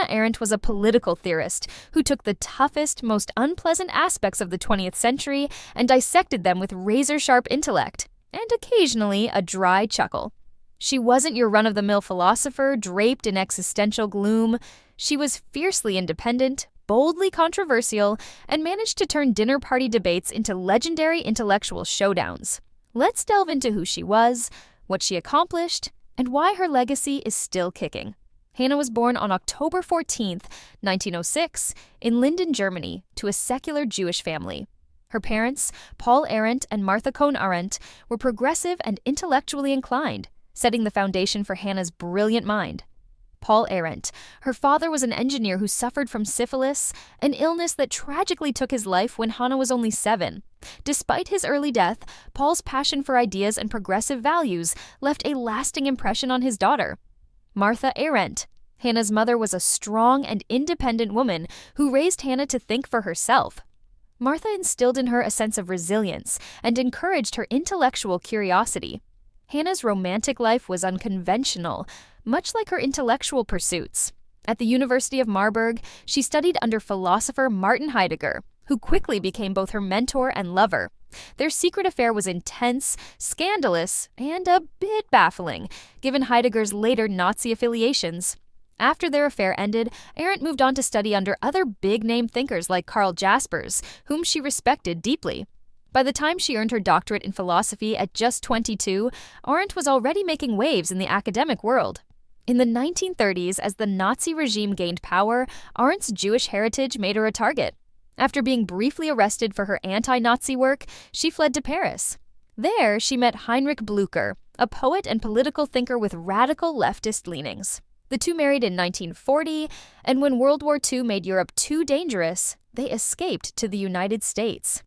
Hannah Arendt was a political theorist who took the toughest, most unpleasant aspects of the 20th century and dissected them with razor-sharp intellect, and occasionally a dry chuckle. She wasn't your run-of-the-mill philosopher draped in existential gloom. She was fiercely independent, boldly controversial, and managed to turn dinner party debates into legendary intellectual showdowns. Let's delve into who she was, what she accomplished, and why her legacy is still kicking. Hannah was born on October 14, 1906, in Linden, Germany, to a secular Jewish family. Her parents, Paul Arendt and Martha Arendt, were progressive and intellectually inclined, setting the foundation for Hannah's brilliant mind. Paul Arendt. Her father was an engineer who suffered from syphilis, an illness that tragically took his life when Hannah was only 7. Despite his early death, Paul's passion for ideas and progressive values left a lasting impression on his daughter. Martha Arendt. Hannah's mother was a strong and independent woman who raised Hannah to think for herself. Martha instilled in her a sense of resilience and encouraged her intellectual curiosity. Hannah's romantic life was unconventional, much like her intellectual pursuits. At the University of Marburg, she studied under philosopher Martin Heidegger, who quickly became both her mentor and lover. Their secret affair was intense, scandalous, and a bit baffling, given Heidegger's later Nazi affiliations. After their affair ended, Arendt moved on to study under other big-name thinkers like Karl Jaspers, whom she respected deeply. By the time she earned her doctorate in philosophy at just 22, Arendt was already making waves in the academic world. In the 1930s, as the Nazi regime gained power, Arendt's Jewish heritage made her a target. After being briefly arrested for her anti-Nazi work, she fled to Paris. There, she met Heinrich Blücher, a poet and political thinker with radical leftist leanings. The two married in 1940, and when World War II made Europe too dangerous, they escaped to the United States.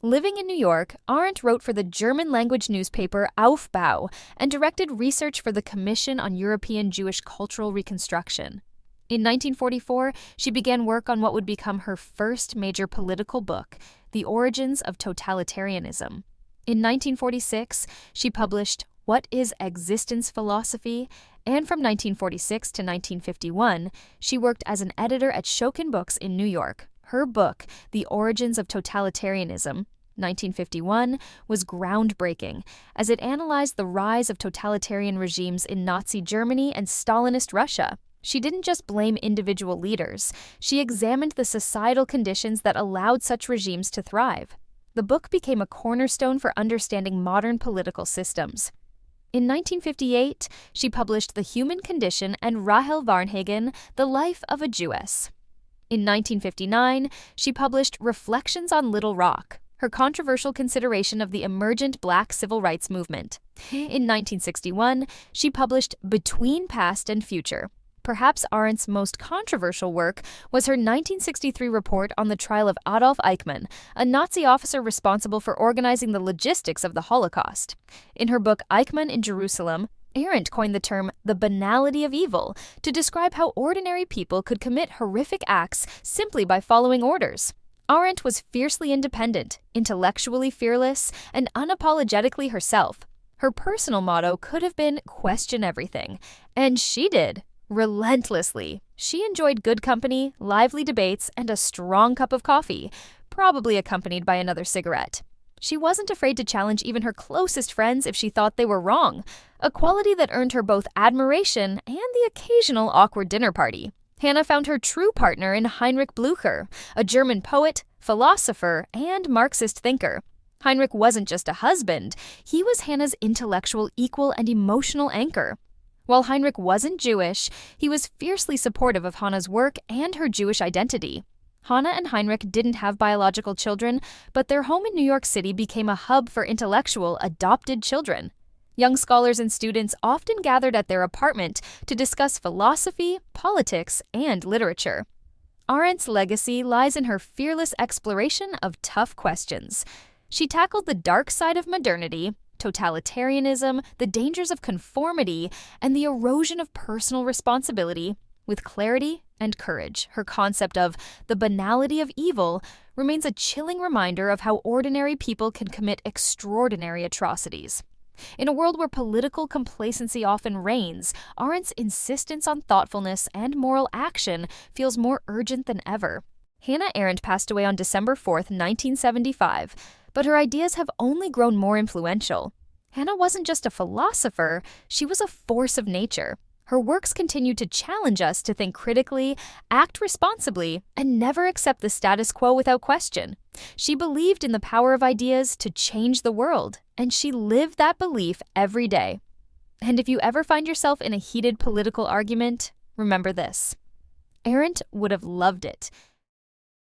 Living in New York, Arendt wrote for the German-language newspaper Aufbau and directed research for the Commission on European Jewish Cultural Reconstruction. In 1944, she began work on what would become her first major political book, The Origins of Totalitarianism. In 1946, she published What is Existence Philosophy? And from 1946 to 1951, she worked as an editor at Schocken Books in New York. Her book, The Origins of Totalitarianism, 1951, was groundbreaking, as it analyzed the rise of totalitarian regimes in Nazi Germany and Stalinist Russia. She didn't just blame individual leaders, she examined the societal conditions that allowed such regimes to thrive. The book became a cornerstone for understanding modern political systems. In 1958, she published The Human Condition and Rahel Varnhagen, The Life of a Jewess. In 1959, she published Reflections on Little Rock, her controversial consideration of the emergent Black civil rights movement. In 1961, she published Between Past and Future. Perhaps Arendt's most controversial work was her 1963 report on the trial of Adolf Eichmann, a Nazi officer responsible for organizing the logistics of the Holocaust. In her book Eichmann in Jerusalem, Arendt coined the term the banality of evil to describe how ordinary people could commit horrific acts simply by following orders. Arendt was fiercely independent, intellectually fearless, and unapologetically herself. Her personal motto could have been question everything, and she did. Relentlessly. She enjoyed good company, lively debates, and a strong cup of coffee, probably accompanied by another cigarette. She wasn't afraid to challenge even her closest friends if she thought they were wrong, a quality that earned her both admiration and the occasional awkward dinner party. Hannah found her true partner in Heinrich Blücher, a German poet, philosopher, and Marxist thinker. Heinrich wasn't just a husband, he was Hannah's intellectual equal and emotional anchor. While Heinrich wasn't Jewish, he was fiercely supportive of Hannah's work and her Jewish identity. Hannah and Heinrich didn't have biological children, but their home in New York City became a hub for intellectual, adopted children. Young scholars and students often gathered at their apartment to discuss philosophy, politics, and literature. Arendt's legacy lies in her fearless exploration of tough questions. She tackled the dark side of modernity, totalitarianism, the dangers of conformity, and the erosion of personal responsibility with clarity and courage. Her concept of the banality of evil remains a chilling reminder of how ordinary people can commit extraordinary atrocities. In a world where political complacency often reigns, Arendt's insistence on thoughtfulness and moral action feels more urgent than ever. Hannah Arendt passed away on December 4th, 1975, but her ideas have only grown more influential. Hannah wasn't just a philosopher, she was a force of nature. Her works continue to challenge us to think critically, act responsibly, and never accept the status quo without question. She believed in the power of ideas to change the world, and she lived that belief every day. And if you ever find yourself in a heated political argument, remember this: Arendt would have loved it